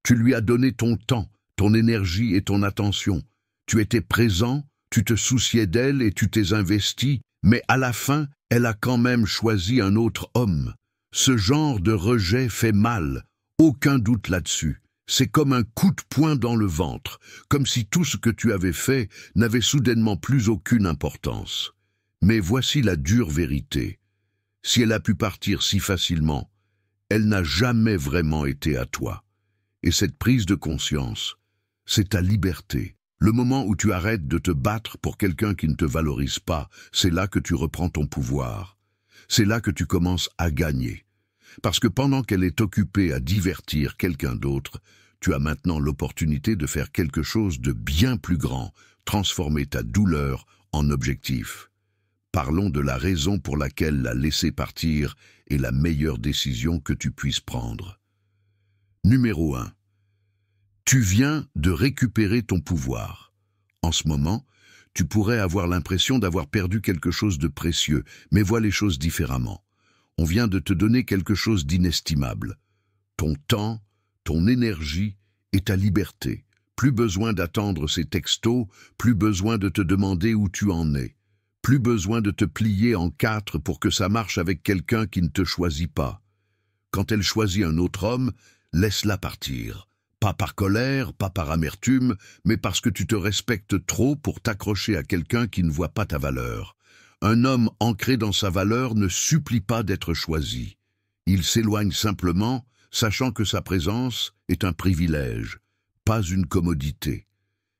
Tu lui as donné ton temps, ton énergie et ton attention. Tu étais présent, tu te souciais d'elle et tu t'es investi, mais à la fin, elle a quand même choisi un autre homme. Ce genre de rejet fait mal, aucun doute là-dessus. C'est comme un coup de poing dans le ventre, comme si tout ce que tu avais fait n'avait soudainement plus aucune importance. Mais voici la dure vérité. Si elle a pu partir si facilement, elle n'a jamais vraiment été à toi. Et cette prise de conscience, c'est ta liberté. Le moment où tu arrêtes de te battre pour quelqu'un qui ne te valorise pas, c'est là que tu reprends ton pouvoir. C'est là que tu commences à gagner. Parce que pendant qu'elle est occupée à divertir quelqu'un d'autre, tu as maintenant l'opportunité de faire quelque chose de bien plus grand, transformer ta douleur en objectif. Parlons de la raison pour laquelle la laisser partir est la meilleure décision que tu puisses prendre. Numéro 1. Tu viens de récupérer ton pouvoir. En ce moment, tu pourrais avoir l'impression d'avoir perdu quelque chose de précieux, mais vois les choses différemment. On vient de te donner quelque chose d'inestimable. Ton temps, ton énergie et ta liberté. Plus besoin d'attendre ces textos, plus besoin de te demander où tu en es. Plus besoin de te plier en quatre pour que ça marche avec quelqu'un qui ne te choisit pas. Quand elle choisit un autre homme, laisse-la partir. Pas par colère, pas par amertume, mais parce que tu te respectes trop pour t'accrocher à quelqu'un qui ne voit pas ta valeur. Un homme ancré dans sa valeur ne supplie pas d'être choisi. Il s'éloigne simplement, sachant que sa présence est un privilège, pas une commodité.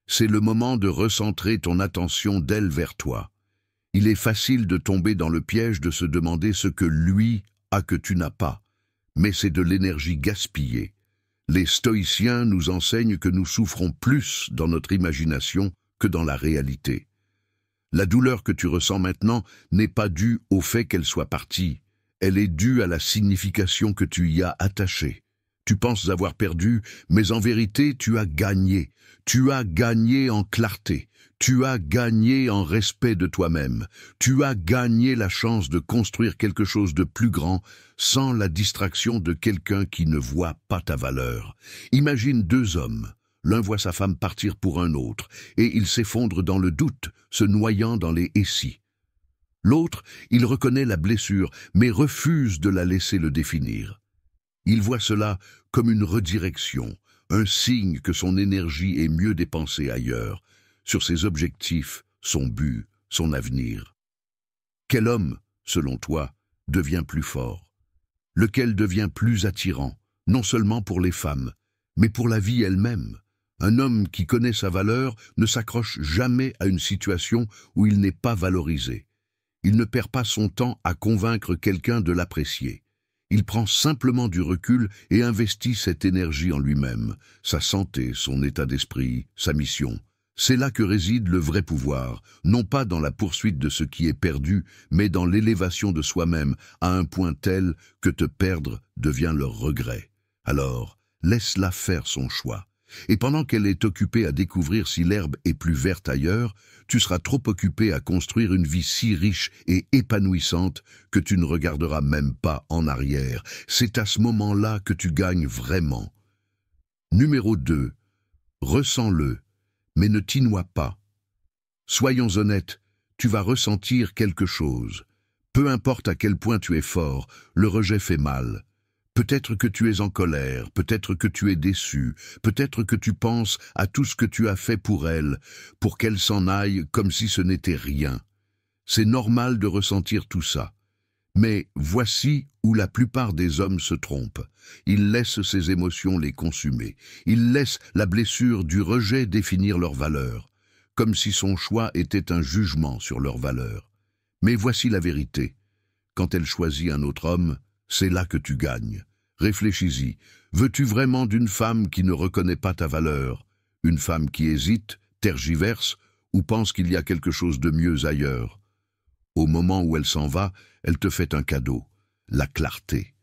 C'est le moment de recentrer ton attention d'elle vers toi. Il est facile de tomber dans le piège de se demander ce que lui a que tu n'as pas, mais c'est de l'énergie gaspillée. Les stoïciens nous enseignent que nous souffrons plus dans notre imagination que dans la réalité. La douleur que tu ressens maintenant n'est pas due au fait qu'elle soit partie, elle est due à la signification que tu y as attachée. Tu penses avoir perdu, mais en vérité tu as gagné. Tu as gagné en clarté. Tu as gagné en respect de toi-même. Tu as gagné la chance de construire quelque chose de plus grand sans la distraction de quelqu'un qui ne voit pas ta valeur. Imagine deux hommes. L'un voit sa femme partir pour un autre, et il s'effondre dans le doute, se noyant dans les « et si ». L'autre, il reconnaît la blessure, mais refuse de la laisser le définir. Il voit cela comme une redirection, un signe que son énergie est mieux dépensée ailleurs, sur ses objectifs, son but, son avenir. Quel homme, selon toi, devient plus fort? Lequel devient plus attirant, non seulement pour les femmes, mais pour la vie elle-même? Un homme qui connaît sa valeur ne s'accroche jamais à une situation où il n'est pas valorisé. Il ne perd pas son temps à convaincre quelqu'un de l'apprécier. Il prend simplement du recul et investit cette énergie en lui-même, sa santé, son état d'esprit, sa mission. C'est là que réside le vrai pouvoir, non pas dans la poursuite de ce qui est perdu, mais dans l'élévation de soi-même à un point tel que te perdre devient leur regret. Alors, laisse-la faire son choix. Et pendant qu'elle est occupée à découvrir si l'herbe est plus verte ailleurs, tu seras trop occupé à construire une vie si riche et épanouissante que tu ne regarderas même pas en arrière. C'est à ce moment-là que tu gagnes vraiment. Numéro 2. Ressens-le, mais ne t'y noie pas. Soyons honnêtes, tu vas ressentir quelque chose. Peu importe à quel point tu es fort, le rejet fait mal. Peut-être que tu es en colère, peut-être que tu es déçu, peut-être que tu penses à tout ce que tu as fait pour elle, pour qu'elle s'en aille comme si ce n'était rien. C'est normal de ressentir tout ça. Mais voici où la plupart des hommes se trompent. Ils laissent ces émotions les consumer. Ils laissent la blessure du rejet définir leur valeur, comme si son choix était un jugement sur leur valeur. Mais voici la vérité. Quand elle choisit un autre homme, c'est là que tu gagnes. Réfléchis-y. Veux-tu vraiment d'une femme qui ne reconnaît pas ta valeur? Une femme qui hésite, tergiverse ou pense qu'il y a quelque chose de mieux ailleurs? Au moment où elle s'en va, elle te fait un cadeau, la clarté.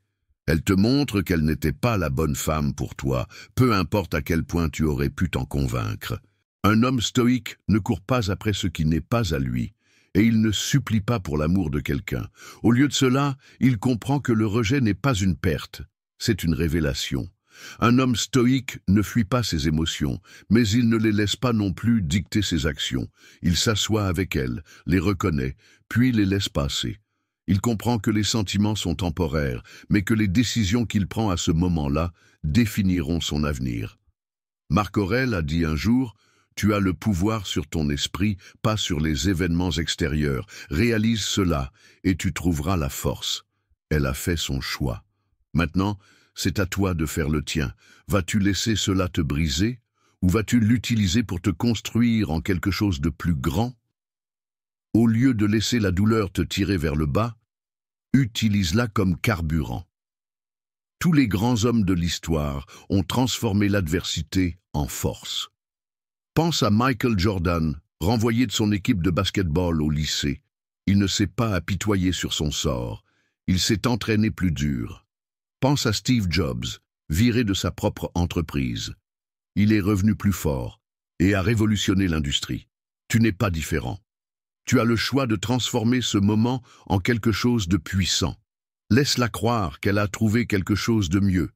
Elle te montre qu'elle n'était pas la bonne femme pour toi, peu importe à quel point tu aurais pu t'en convaincre. Un homme stoïque ne court pas après ce qui n'est pas à lui. Et il ne supplie pas pour l'amour de quelqu'un. Au lieu de cela, il comprend que le rejet n'est pas une perte, c'est une révélation. Un homme stoïque ne fuit pas ses émotions, mais il ne les laisse pas non plus dicter ses actions. Il s'assoit avec elles, les reconnaît, puis les laisse passer. Il comprend que les sentiments sont temporaires, mais que les décisions qu'il prend à ce moment-là définiront son avenir. Marc Aurèle a dit un jour: « Tu as le pouvoir sur ton esprit, pas sur les événements extérieurs. Réalise cela, et tu trouveras la force. » Elle a fait son choix. Maintenant, c'est à toi de faire le tien. Vas-tu laisser cela te briser, ou vas-tu l'utiliser pour te construire en quelque chose de plus grand? Au lieu de laisser la douleur te tirer vers le bas, utilise-la comme carburant. Tous les grands hommes de l'histoire ont transformé l'adversité en force. Pense à Michael Jordan, renvoyé de son équipe de basketball au lycée. Il ne s'est pas apitoyé sur son sort. Il s'est entraîné plus dur. Pense à Steve Jobs, viré de sa propre entreprise. Il est revenu plus fort et a révolutionné l'industrie. Tu n'es pas différent. Tu as le choix de transformer ce moment en quelque chose de puissant. Laisse-la croire qu'elle a trouvé quelque chose de mieux.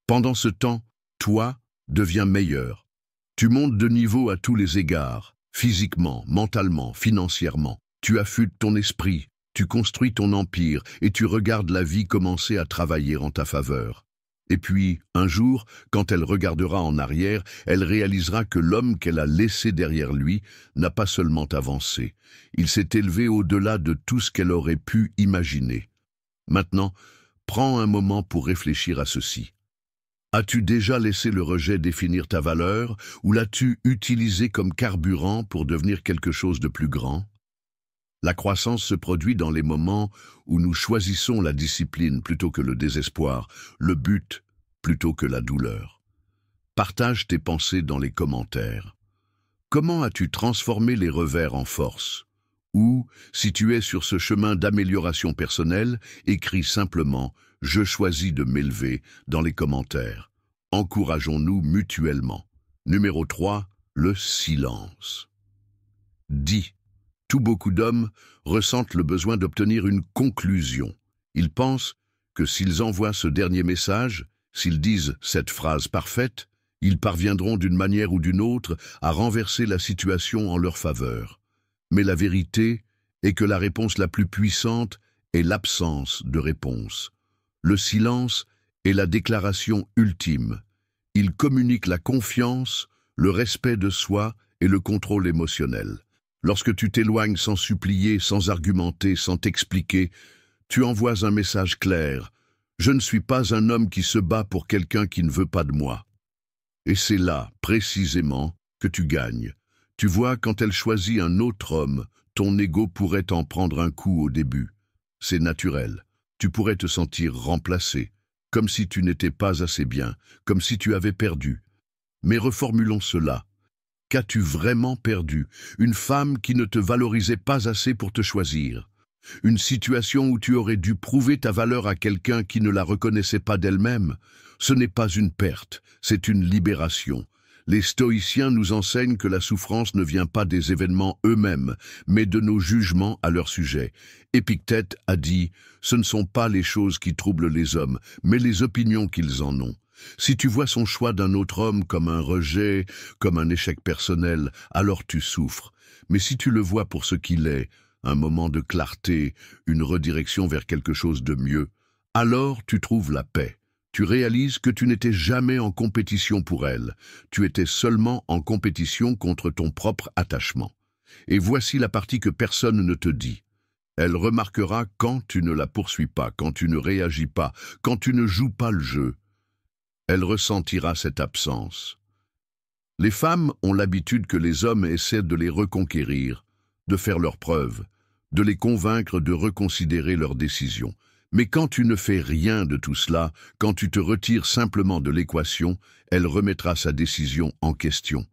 Pendant ce temps, toi, deviens meilleur. Tu montes de niveau à tous les égards, physiquement, mentalement, financièrement. Tu affûtes ton esprit, tu construis ton empire et tu regardes la vie commencer à travailler en ta faveur. Et puis, un jour, quand elle regardera en arrière, elle réalisera que l'homme qu'elle a laissé derrière lui n'a pas seulement avancé. Il s'est élevé au-delà de tout ce qu'elle aurait pu imaginer. Maintenant, prends un moment pour réfléchir à ceci. As-tu déjà laissé le rejet définir ta valeur, ou l'as-tu utilisé comme carburant pour devenir quelque chose de plus grand? La croissance se produit dans les moments où nous choisissons la discipline plutôt que le désespoir, le but plutôt que la douleur. Partage tes pensées dans les commentaires. Comment as-tu transformé les revers en force? Ou, si tu es sur ce chemin d'amélioration personnelle, écris simplement « Je choisis de m'élever » dans les commentaires. Encourageons-nous mutuellement. Numéro 3, le silence. Dis. Beaucoup d'hommes ressentent le besoin d'obtenir une conclusion. Ils pensent que s'ils envoient ce dernier message, s'ils disent cette phrase parfaite, ils parviendront d'une manière ou d'une autre à renverser la situation en leur faveur. Mais la vérité est que la réponse la plus puissante est l'absence de réponse. Le silence est la déclaration ultime. Il communique la confiance, le respect de soi et le contrôle émotionnel. Lorsque tu t'éloignes sans supplier, sans argumenter, sans t'expliquer, tu envoies un message clair. Je ne suis pas un homme qui se bat pour quelqu'un qui ne veut pas de moi. Et c'est là, précisément, que tu gagnes. Tu vois, quand elle choisit un autre homme, ton ego pourrait en prendre un coup au début. C'est naturel. Tu pourrais te sentir remplacé, comme si tu n'étais pas assez bien, comme si tu avais perdu. Mais reformulons cela. Qu'as-tu vraiment perdu? Une femme qui ne te valorisait pas assez pour te choisir. Une situation où tu aurais dû prouver ta valeur à quelqu'un qui ne la reconnaissait pas d'elle-même. Ce n'est pas une perte, c'est une libération. Les stoïciens nous enseignent que la souffrance ne vient pas des événements eux-mêmes, mais de nos jugements à leur sujet. Épictète a dit « Ce ne sont pas les choses qui troublent les hommes, mais les opinions qu'ils en ont ». Si tu vois son choix d'un autre homme comme un rejet, comme un échec personnel, alors tu souffres. Mais si tu le vois pour ce qu'il est, un moment de clarté, une redirection vers quelque chose de mieux, alors tu trouves la paix. Tu réalises que tu n'étais jamais en compétition pour elle, tu étais seulement en compétition contre ton propre attachement. Et voici la partie que personne ne te dit. Elle remarquera quand tu ne la poursuis pas, quand tu ne réagis pas, quand tu ne joues pas le jeu. Elle ressentira cette absence. Les femmes ont l'habitude que les hommes essaient de les reconquérir, de faire leurs preuves, de les convaincre de reconsidérer leurs décisions. Mais quand tu ne fais rien de tout cela, quand tu te retires simplement de l'équation, elle remettra sa décision en question.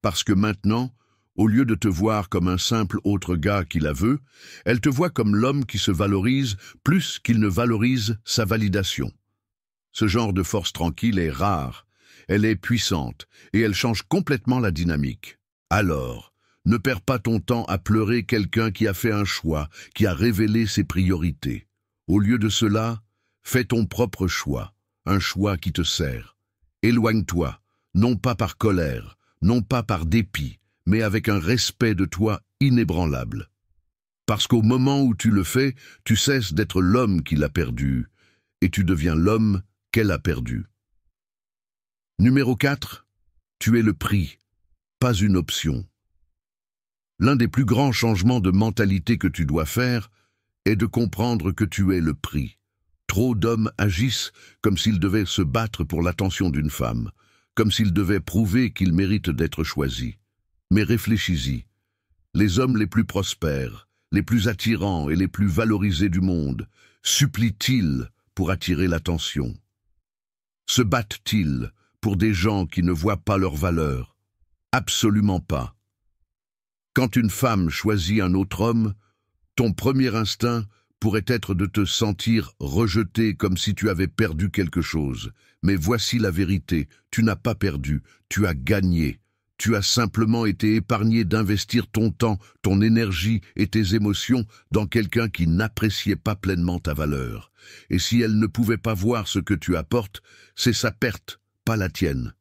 Parce que maintenant, au lieu de te voir comme un simple autre gars qui la veut, elle te voit comme l'homme qui se valorise plus qu'il ne valorise sa validation. Ce genre de force tranquille est rare, elle est puissante et elle change complètement la dynamique. Alors, ne perds pas ton temps à pleurer quelqu'un qui a fait un choix, qui a révélé ses priorités. Au lieu de cela, fais ton propre choix, un choix qui te sert. Éloigne-toi, non pas par colère, non pas par dépit, mais avec un respect de toi inébranlable. Parce qu'au moment où tu le fais, tu cesses d'être l'homme qui l'a perdu, et tu deviens l'homme qu'elle a perdu. Numéro 4. Tu es le prix, pas une option. L'un des plus grands changements de mentalité que tu dois faire est de comprendre que tu es le prix. Trop d'hommes agissent comme s'ils devaient se battre pour l'attention d'une femme, comme s'ils devaient prouver qu'ils méritent d'être choisis. Mais réfléchis-y. Les hommes les plus prospères, les plus attirants et les plus valorisés du monde, supplient-ils pour attirer l'attention? Se battent-ils pour des gens qui ne voient pas leur valeur? Absolument pas. Quand une femme choisit un autre homme, ton premier instinct pourrait être de te sentir rejeté comme si tu avais perdu quelque chose. Mais voici la vérité, tu n'as pas perdu, tu as gagné. Tu as simplement été épargné d'investir ton temps, ton énergie et tes émotions dans quelqu'un qui n'appréciait pas pleinement ta valeur. Et si elle ne pouvait pas voir ce que tu apportes, c'est sa perte, pas la tienne.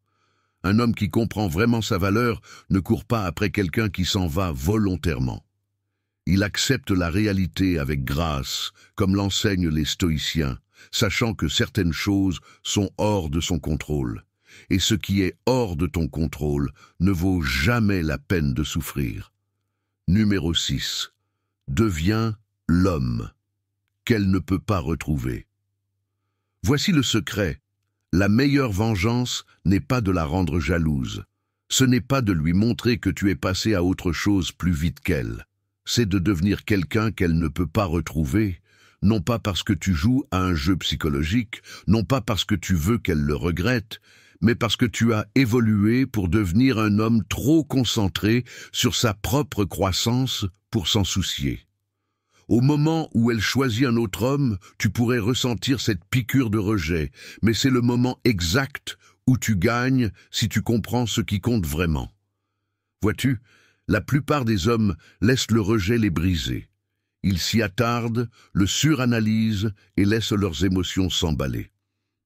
Un homme qui comprend vraiment sa valeur ne court pas après quelqu'un qui s'en va volontairement. Il accepte la réalité avec grâce, comme l'enseignent les stoïciens, sachant que certaines choses sont hors de son contrôle. Et ce qui est hors de ton contrôle ne vaut jamais la peine de souffrir. Numéro 6. Deviens l'homme qu'elle ne peut pas retrouver. Voici le secret. La meilleure vengeance n'est pas de la rendre jalouse. Ce n'est pas de lui montrer que tu es passé à autre chose plus vite qu'elle. C'est de devenir quelqu'un qu'elle ne peut pas retrouver, non pas parce que tu joues à un jeu psychologique, non pas parce que tu veux qu'elle le regrette, mais parce que tu as évolué pour devenir un homme trop concentré sur sa propre croissance pour s'en soucier. Au moment où elle choisit un autre homme, tu pourrais ressentir cette piqûre de rejet, mais c'est le moment exact où tu gagnes si tu comprends ce qui compte vraiment. Vois-tu, la plupart des hommes laissent le rejet les briser. Ils s'y attardent, le suranalysent et laissent leurs émotions s'emballer.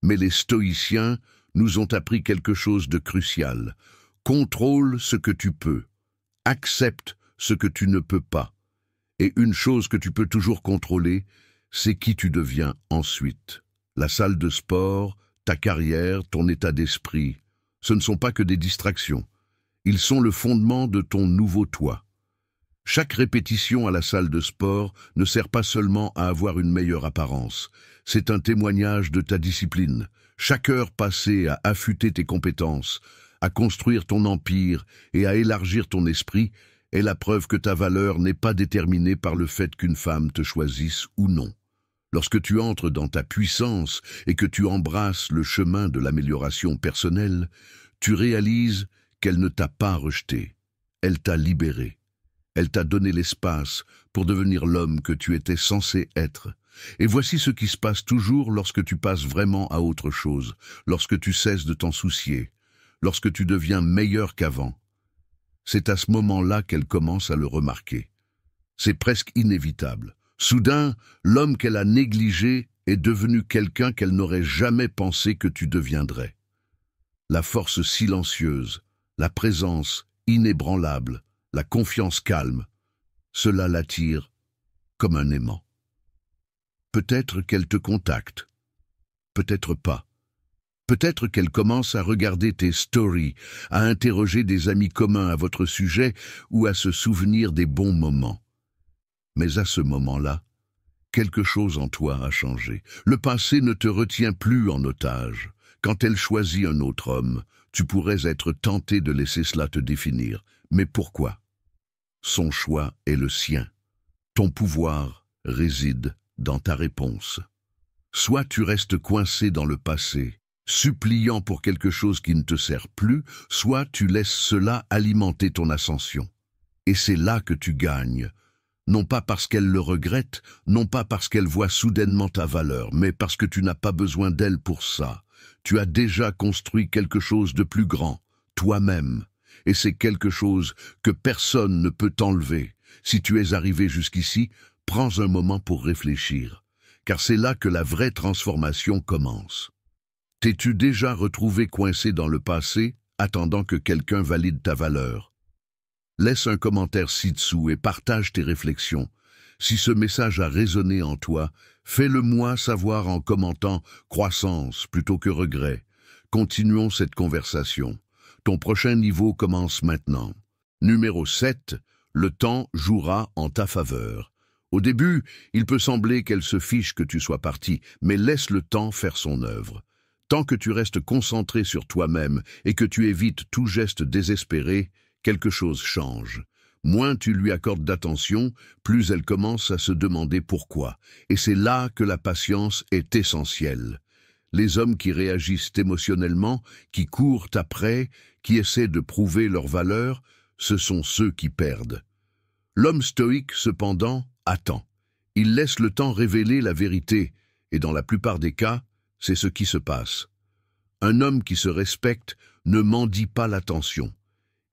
Mais les stoïciens nous ont appris quelque chose de crucial. Contrôle ce que tu peux. Accepte ce que tu ne peux pas. Et une chose que tu peux toujours contrôler, c'est qui tu deviens ensuite. La salle de sport, ta carrière, ton état d'esprit, ce ne sont pas que des distractions. Ils sont le fondement de ton nouveau toi. Chaque répétition à la salle de sport ne sert pas seulement à avoir une meilleure apparence. C'est un témoignage de ta discipline. Chaque heure passée à affûter tes compétences, à construire ton empire et à élargir ton esprit est la preuve que ta valeur n'est pas déterminée par le fait qu'une femme te choisisse ou non. Lorsque tu entres dans ta puissance et que tu embrasses le chemin de l'amélioration personnelle, tu réalises qu'elle ne t'a pas rejeté. Elle t'a libéré. Elle t'a donné l'espace pour devenir l'homme que tu étais censé être. Et voici ce qui se passe toujours lorsque tu passes vraiment à autre chose, lorsque tu cesses de t'en soucier, lorsque tu deviens meilleur qu'avant. C'est à ce moment-là qu'elle commence à le remarquer. C'est presque inévitable. Soudain, l'homme qu'elle a négligé est devenu quelqu'un qu'elle n'aurait jamais pensé que tu deviendrais. La force silencieuse, la présence inébranlable, la confiance calme, cela l'attire comme un aimant. Peut-être qu'elle te contacte, peut-être pas. Peut-être qu'elle commence à regarder tes stories, à interroger des amis communs à votre sujet ou à se souvenir des bons moments. Mais à ce moment-là, quelque chose en toi a changé. Le passé ne te retient plus en otage. Quand elle choisit un autre homme, tu pourrais être tenté de laisser cela te définir. Mais pourquoi? Son choix est le sien. Ton pouvoir réside dans ta réponse. Soit tu restes coincé dans le passé, suppliant pour quelque chose qui ne te sert plus, soit tu laisses cela alimenter ton ascension. Et c'est là que tu gagnes, non pas parce qu'elle le regrette, non pas parce qu'elle voit soudainement ta valeur, mais parce que tu n'as pas besoin d'elle pour ça. Tu as déjà construit quelque chose de plus grand, toi-même, et c'est quelque chose que personne ne peut t'enlever. Si tu es arrivé jusqu'ici, prends un moment pour réfléchir, car c'est là que la vraie transformation commence. T'es-tu déjà retrouvé coincé dans le passé, attendant que quelqu'un valide ta valeur? Laisse un commentaire ci-dessous et partage tes réflexions. Si ce message a résonné en toi, fais-le-moi savoir en commentant « croissance » plutôt que « regret ». Continuons cette conversation. Ton prochain niveau commence maintenant. Numéro 7. Le temps jouera en ta faveur. Au début, il peut sembler qu'elle se fiche que tu sois parti, mais laisse le temps faire son œuvre. Tant que tu restes concentré sur toi-même et que tu évites tout geste désespéré, quelque chose change. Moins tu lui accordes d'attention, plus elle commence à se demander pourquoi. Et c'est là que la patience est essentielle. Les hommes qui réagissent émotionnellement, qui courent après, qui essaient de prouver leur valeur, ce sont ceux qui perdent. L'homme stoïque, cependant, attend. Il laisse le temps révéler la vérité, et dans la plupart des cas, c'est ce qui se passe. Un homme qui se respecte ne mendie pas l'attention.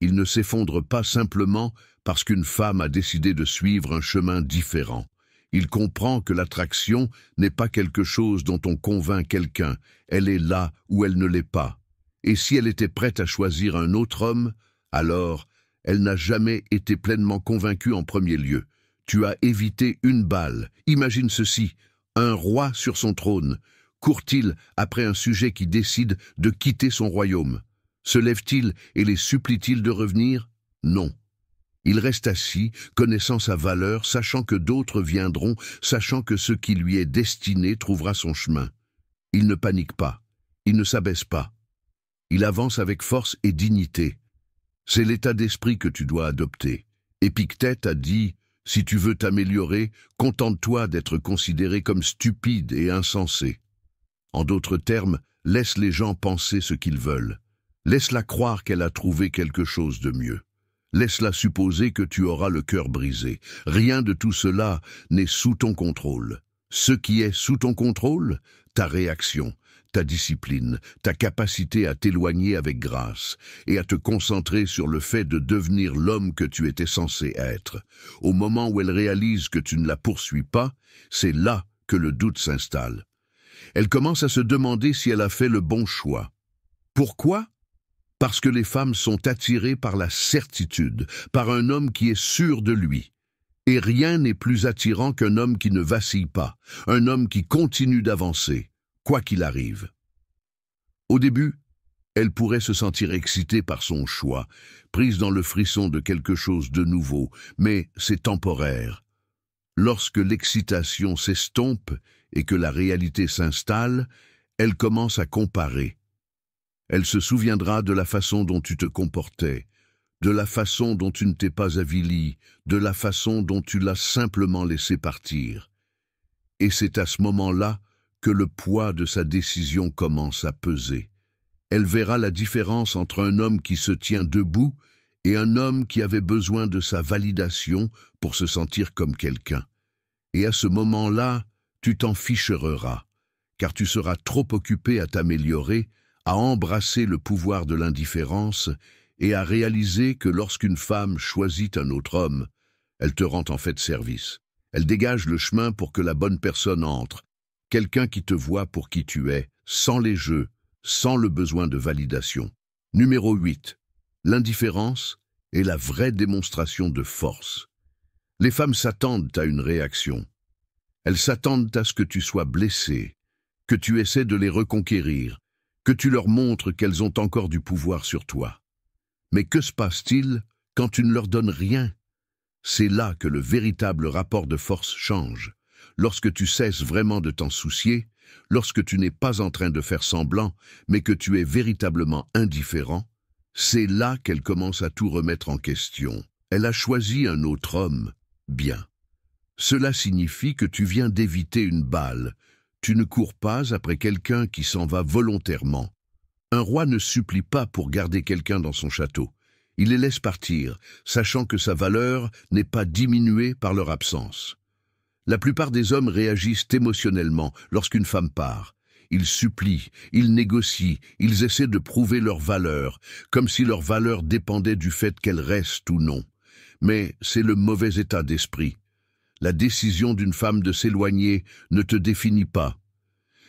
Il ne s'effondre pas simplement parce qu'une femme a décidé de suivre un chemin différent. Il comprend que l'attraction n'est pas quelque chose dont on convainc quelqu'un, elle est là où elle ne l'est pas. Et si elle était prête à choisir un autre homme, alors elle n'a jamais été pleinement convaincue en premier lieu. Tu as évité une balle. Imagine ceci, un roi sur son trône. Court-il après un sujet qui décide de quitter son royaume? Se lève-t-il et les supplie-t-il de revenir? Non. Il reste assis, connaissant sa valeur, sachant que d'autres viendront, sachant que ce qui lui est destiné trouvera son chemin. Il ne panique pas, il ne s'abaisse pas. Il avance avec force et dignité. C'est l'état d'esprit que tu dois adopter. Épictète a dit « Si tu veux t'améliorer, contente-toi d'être considéré comme stupide et insensé. » En d'autres termes, laisse les gens penser ce qu'ils veulent. Laisse-la croire qu'elle a trouvé quelque chose de mieux. Laisse-la supposer que tu auras le cœur brisé. Rien de tout cela n'est sous ton contrôle. Ce qui est sous ton contrôle, ta réaction, ta discipline, ta capacité à t'éloigner avec grâce et à te concentrer sur le fait de devenir l'homme que tu étais censé être. Au moment où elle réalise que tu ne la poursuis pas, c'est là que le doute s'installe. Elle commence à se demander si elle a fait le bon choix. Pourquoi ? Parce que les femmes sont attirées par la certitude, par un homme qui est sûr de lui. Et rien n'est plus attirant qu'un homme qui ne vacille pas, un homme qui continue d'avancer, quoi qu'il arrive. Au début, elle pourrait se sentir excitée par son choix, prise dans le frisson de quelque chose de nouveau, mais c'est temporaire. Lorsque l'excitation s'estompe et que la réalité s'installe, elle commence à comparer. Elle se souviendra de la façon dont tu te comportais, de la façon dont tu ne t'es pas avili, de la façon dont tu l'as simplement laissé partir. Et c'est à ce moment-là que le poids de sa décision commence à peser. Elle verra la différence entre un homme qui se tient debout et un homme qui avait besoin de sa validation pour se sentir comme quelqu'un. Et à ce moment-là, tu t'en ficheras, car tu seras trop occupé à t'améliorer, à embrasser le pouvoir de l'indifférence et à réaliser que lorsqu'une femme choisit un autre homme, elle te rend en fait service. Elle dégage le chemin pour que la bonne personne entre, quelqu'un qui te voit pour qui tu es, sans les jeux, sans le besoin de validation. Numéro 8. L'indifférence est la vraie démonstration de force. Les femmes s'attendent à une réaction. Elles s'attendent à ce que tu sois blessé, que tu essaies de les reconquérir, que tu leur montres qu'elles ont encore du pouvoir sur toi. Mais que se passe-t-il quand tu ne leur donnes rien? C'est là que le véritable rapport de force change. Lorsque tu cesses vraiment de t'en soucier, lorsque tu n'es pas en train de faire semblant, mais que tu es véritablement indifférent, c'est là qu'elle commence à tout remettre en question. Elle a choisi un autre homme. Bien. Cela signifie que tu viens d'éviter une balle. Tu ne cours pas après quelqu'un qui s'en va volontairement. Un roi ne supplie pas pour garder quelqu'un dans son château. Il les laisse partir, sachant que sa valeur n'est pas diminuée par leur absence. La plupart des hommes réagissent émotionnellement lorsqu'une femme part. Ils supplient, ils négocient, ils essaient de prouver leur valeur, comme si leur valeur dépendait du fait qu'elle reste ou non. Mais c'est le mauvais état d'esprit. La décision d'une femme de s'éloigner ne te définit pas.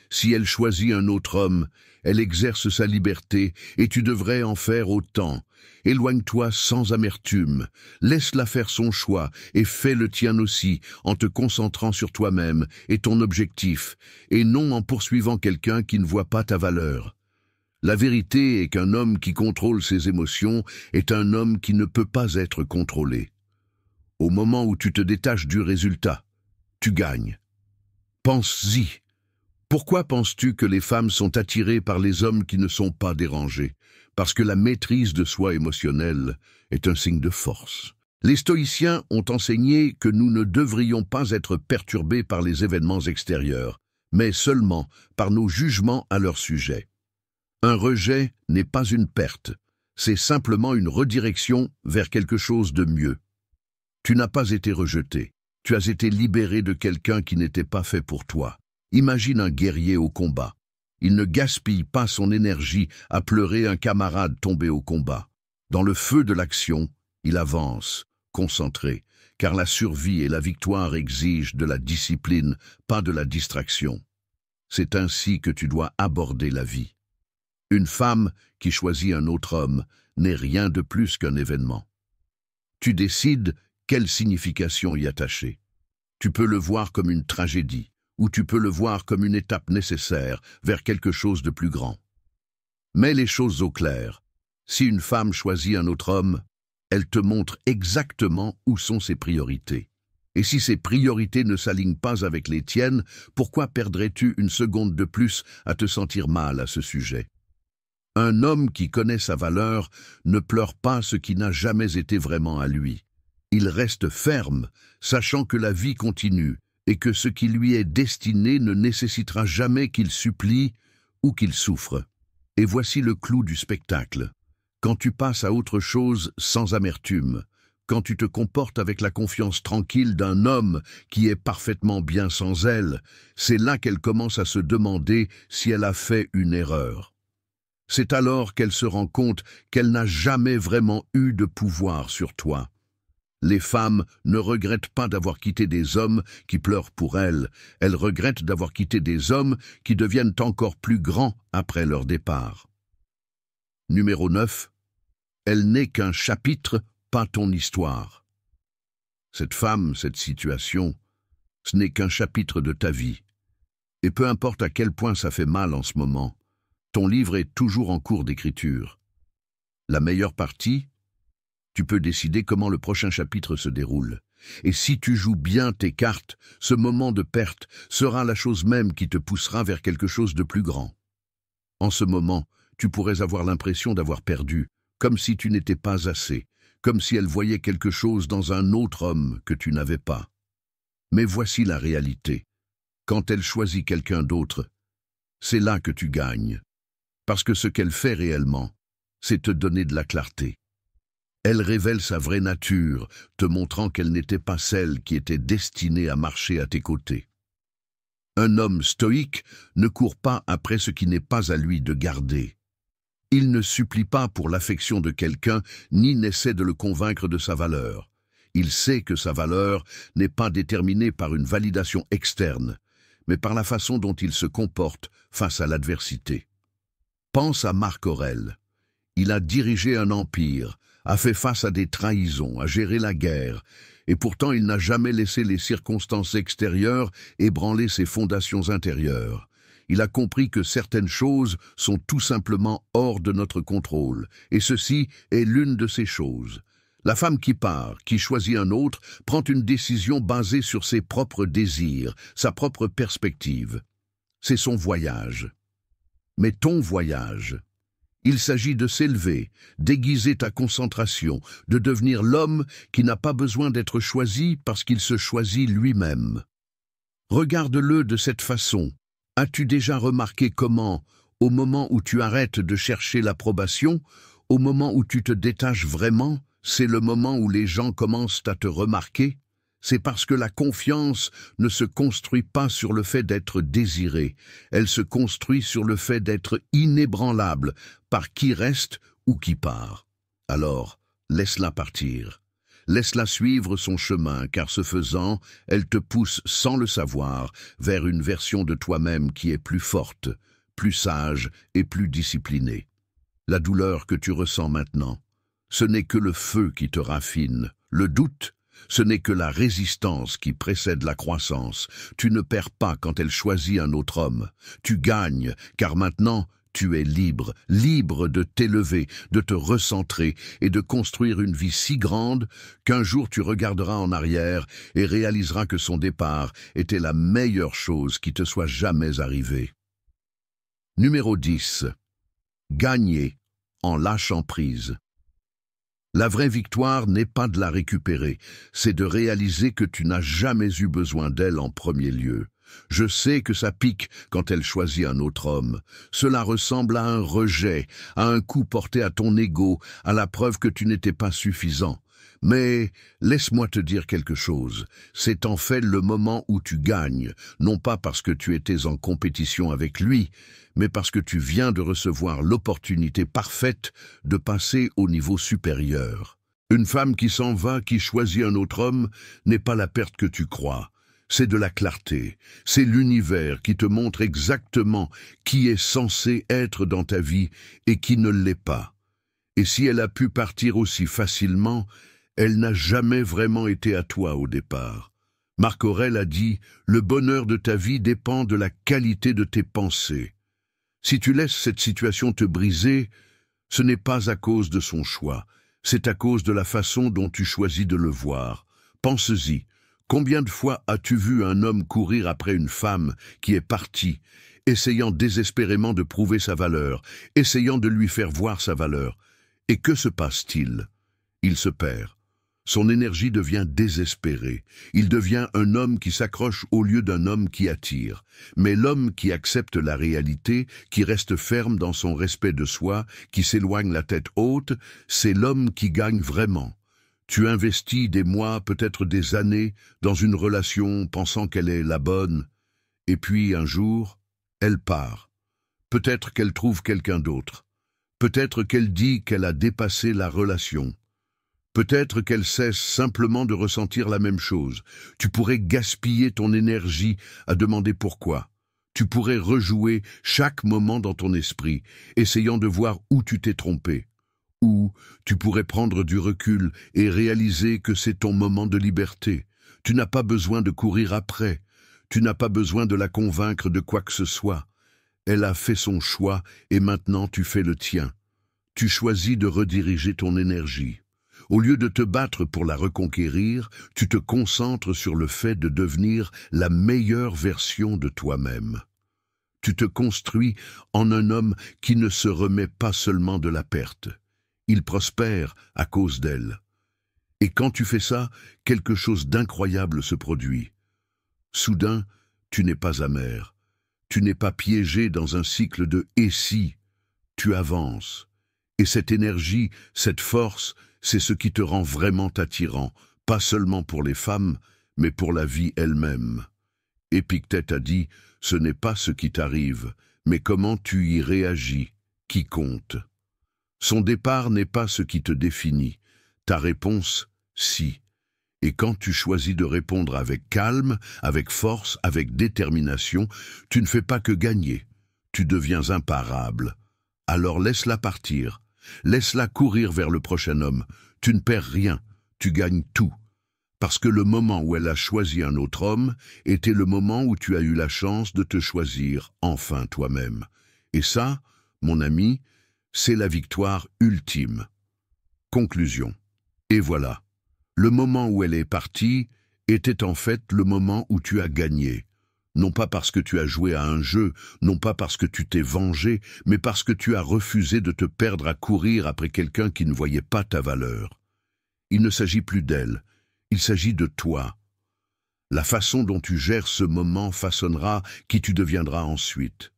Si elle choisit un autre homme, elle exerce sa liberté et tu devrais en faire autant. Éloigne-toi sans amertume, laisse-la faire son choix et fais le tien aussi en te concentrant sur toi-même et ton objectif, et non en poursuivant quelqu'un qui ne voit pas ta valeur. La vérité est qu'un homme qui contrôle ses émotions est un homme qui ne peut pas être contrôlé. Au moment où tu te détaches du résultat, tu gagnes. Pense-y. Pourquoi penses-tu que les femmes sont attirées par les hommes qui ne sont pas dérangés? Parce que la maîtrise de soi émotionnelle est un signe de force. Les stoïciens ont enseigné que nous ne devrions pas être perturbés par les événements extérieurs, mais seulement par nos jugements à leur sujet. Un rejet n'est pas une perte, c'est simplement une redirection vers quelque chose de mieux. Tu n'as pas été rejeté, tu as été libéré de quelqu'un qui n'était pas fait pour toi. Imagine un guerrier au combat. Il ne gaspille pas son énergie à pleurer un camarade tombé au combat. Dans le feu de l'action, il avance, concentré, car la survie et la victoire exigent de la discipline, pas de la distraction. C'est ainsi que tu dois aborder la vie. Une femme qui choisit un autre homme n'est rien de plus qu'un événement. Tu décides quelle signification y attacher. Tu peux le voir comme une tragédie, ou tu peux le voir comme une étape nécessaire vers quelque chose de plus grand. Mets les choses au clair. Si une femme choisit un autre homme, elle te montre exactement où sont ses priorités. Et si ces priorités ne s'alignent pas avec les tiennes, pourquoi perdrais-tu une seconde de plus à te sentir mal à ce sujet? Un homme qui connaît sa valeur ne pleure pas ce qui n'a jamais été vraiment à lui. Il reste ferme, sachant que la vie continue, et que ce qui lui est destiné ne nécessitera jamais qu'il supplie ou qu'il souffre. Et voici le clou du spectacle. Quand tu passes à autre chose sans amertume, quand tu te comportes avec la confiance tranquille d'un homme qui est parfaitement bien sans elle, c'est là qu'elle commence à se demander si elle a fait une erreur. C'est alors qu'elle se rend compte qu'elle n'a jamais vraiment eu de pouvoir sur toi. Les femmes ne regrettent pas d'avoir quitté des hommes qui pleurent pour elles, elles regrettent d'avoir quitté des hommes qui deviennent encore plus grands après leur départ. Numéro 9. Elle n'est qu'un chapitre, pas ton histoire. Cette femme, cette situation, ce n'est qu'un chapitre de ta vie. Et peu importe à quel point ça fait mal en ce moment, ton livre est toujours en cours d'écriture. La meilleure partie, tu peux décider comment le prochain chapitre se déroule. Et si tu joues bien tes cartes, ce moment de perte sera la chose même qui te poussera vers quelque chose de plus grand. En ce moment, tu pourrais avoir l'impression d'avoir perdu, comme si tu n'étais pas assez, comme si elle voyait quelque chose dans un autre homme que tu n'avais pas. Mais voici la réalité. Quand elle choisit quelqu'un d'autre, c'est là que tu gagnes. Parce que ce qu'elle fait réellement, c'est te donner de la clarté. Elle révèle sa vraie nature, te montrant qu'elle n'était pas celle qui était destinée à marcher à tes côtés. Un homme stoïque ne court pas après ce qui n'est pas à lui de garder. Il ne supplie pas pour l'affection de quelqu'un, ni n'essaie de le convaincre de sa valeur. Il sait que sa valeur n'est pas déterminée par une validation externe, mais par la façon dont il se comporte face à l'adversité. Pense à Marc Aurèle. Il a dirigé un empire, a fait face à des trahisons, a géré la guerre, et pourtant il n'a jamais laissé les circonstances extérieures ébranler ses fondations intérieures. Il a compris que certaines choses sont tout simplement hors de notre contrôle, et ceci est l'une de ces choses. La femme qui part, qui choisit un autre, prend une décision basée sur ses propres désirs, sa propre perspective. C'est son voyage. Mais ton voyage, il s'agit de s'élever, d'aiguiser ta concentration, de devenir l'homme qui n'a pas besoin d'être choisi parce qu'il se choisit lui-même. Regarde-le de cette façon. As-tu déjà remarqué comment, au moment où tu arrêtes de chercher l'approbation, au moment où tu te détaches vraiment, c'est le moment où les gens commencent à te remarquer? C'est parce que la confiance ne se construit pas sur le fait d'être désiré, elle se construit sur le fait d'être inébranlable par qui reste ou qui part. Alors, laisse-la partir. Laisse-la suivre son chemin, car ce faisant, elle te pousse sans le savoir vers une version de toi-même qui est plus forte, plus sage et plus disciplinée. La douleur que tu ressens maintenant, ce n'est que le feu qui te raffine. Le doute, ce n'est que la résistance qui précède la croissance. Tu ne perds pas quand elle choisit un autre homme. Tu gagnes, car maintenant, tu es libre, libre de t'élever, de te recentrer et de construire une vie si grande qu'un jour tu regarderas en arrière et réaliseras que son départ était la meilleure chose qui te soit jamais arrivée. Numéro 10. Gagner en lâchant prise. La vraie victoire n'est pas de la récupérer, c'est de réaliser que tu n'as jamais eu besoin d'elle en premier lieu. Je sais que ça pique quand elle choisit un autre homme. Cela ressemble à un rejet, à un coup porté à ton ego, à la preuve que tu n'étais pas suffisant. Mais laisse-moi te dire quelque chose, c'est en fait le moment où tu gagnes, non pas parce que tu étais en compétition avec lui, mais parce que tu viens de recevoir l'opportunité parfaite de passer au niveau supérieur. Une femme qui s'en va, qui choisit un autre homme, n'est pas la perte que tu crois. C'est de la clarté, c'est l'univers qui te montre exactement qui est censé être dans ta vie et qui ne l'est pas. Et si elle a pu partir aussi facilement, elle n'a jamais vraiment été à toi au départ. Marc Aurèle a dit « Le bonheur de ta vie dépend de la qualité de tes pensées ». Si tu laisses cette situation te briser, ce n'est pas à cause de son choix, c'est à cause de la façon dont tu choisis de le voir. Pense-y. Combien de fois as-tu vu un homme courir après une femme qui est partie, essayant désespérément de prouver sa valeur, essayant de lui faire voir sa valeur? Et que se passe-t-il? Il se perd. Son énergie devient désespérée. Il devient un homme qui s'accroche au lieu d'un homme qui attire. Mais l'homme qui accepte la réalité, qui reste ferme dans son respect de soi, qui s'éloigne la tête haute, c'est l'homme qui gagne vraiment. Tu investis des mois, peut-être des années, dans une relation pensant qu'elle est la bonne, et puis un jour, elle part. Peut-être qu'elle trouve quelqu'un d'autre. Peut-être qu'elle dit qu'elle a dépassé la relation. Peut-être qu'elle cesse simplement de ressentir la même chose. Tu pourrais gaspiller ton énergie à demander pourquoi. Tu pourrais rejouer chaque moment dans ton esprit, essayant de voir où tu t'es trompé. Ou tu pourrais prendre du recul et réaliser que c'est ton moment de liberté. Tu n'as pas besoin de courir après. Tu n'as pas besoin de la convaincre de quoi que ce soit. Elle a fait son choix et maintenant tu fais le tien. Tu choisis de rediriger ton énergie. Au lieu de te battre pour la reconquérir, tu te concentres sur le fait de devenir la meilleure version de toi-même. Tu te construis en un homme qui ne se remet pas seulement de la perte. Il prospère à cause d'elle. Et quand tu fais ça, quelque chose d'incroyable se produit. Soudain, tu n'es pas amer. Tu n'es pas piégé dans un cycle de « et si ». Tu avances. Et cette énergie, cette force, c'est ce qui te rend vraiment attirant, pas seulement pour les femmes, mais pour la vie elle-même. Épictète a dit « Ce n'est pas ce qui t'arrive, mais comment tu y réagis, qui compte ». Son départ n'est pas ce qui te définit. Ta réponse, si. Et quand tu choisis de répondre avec calme, avec force, avec détermination, tu ne fais pas que gagner. Tu deviens imparable. Alors laisse-la partir. Laisse-la courir vers le prochain homme. Tu ne perds rien. Tu gagnes tout. Parce que le moment où elle a choisi un autre homme était le moment où tu as eu la chance de te choisir enfin toi-même. Et ça, mon ami, c'est la victoire ultime. Conclusion. Et voilà. Le moment où elle est partie était en fait le moment où tu as gagné. Non pas parce que tu as joué à un jeu, non pas parce que tu t'es vengé, mais parce que tu as refusé de te perdre à courir après quelqu'un qui ne voyait pas ta valeur. Il ne s'agit plus d'elle, il s'agit de toi. La façon dont tu gères ce moment façonnera qui tu deviendras ensuite.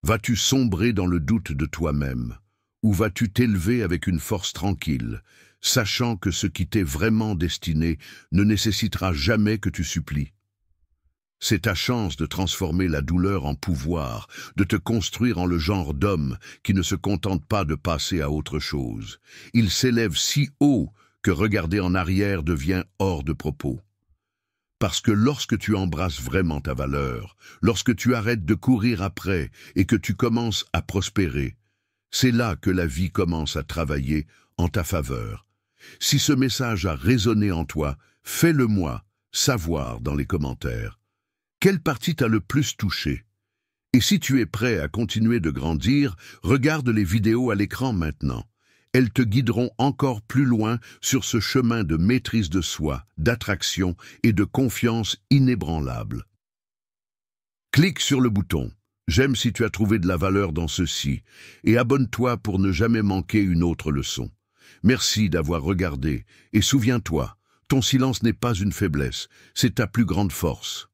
Vas-tu sombrer dans le doute de toi-même? Ou vas-tu t'élever avec une force tranquille, sachant que ce qui t'est vraiment destiné ne nécessitera jamais que tu supplies? C'est ta chance de transformer la douleur en pouvoir, de te construire en le genre d'homme qui ne se contente pas de passer à autre chose. Il s'élève si haut que regarder en arrière devient hors de propos. Parce que lorsque tu embrasses vraiment ta valeur, lorsque tu arrêtes de courir après et que tu commences à prospérer, c'est là que la vie commence à travailler en ta faveur. Si ce message a résonné en toi, fais-le-moi savoir dans les commentaires. Quelle partie t'a le plus touché? Et si tu es prêt à continuer de grandir, regarde les vidéos à l'écran maintenant. Elles te guideront encore plus loin sur ce chemin de maîtrise de soi, d'attraction et de confiance inébranlable. Clique sur le bouton « J'aime » si tu as trouvé de la valeur dans ceci et abonne-toi pour ne jamais manquer une autre leçon. Merci d'avoir regardé et souviens-toi, ton silence n'est pas une faiblesse, c'est ta plus grande force.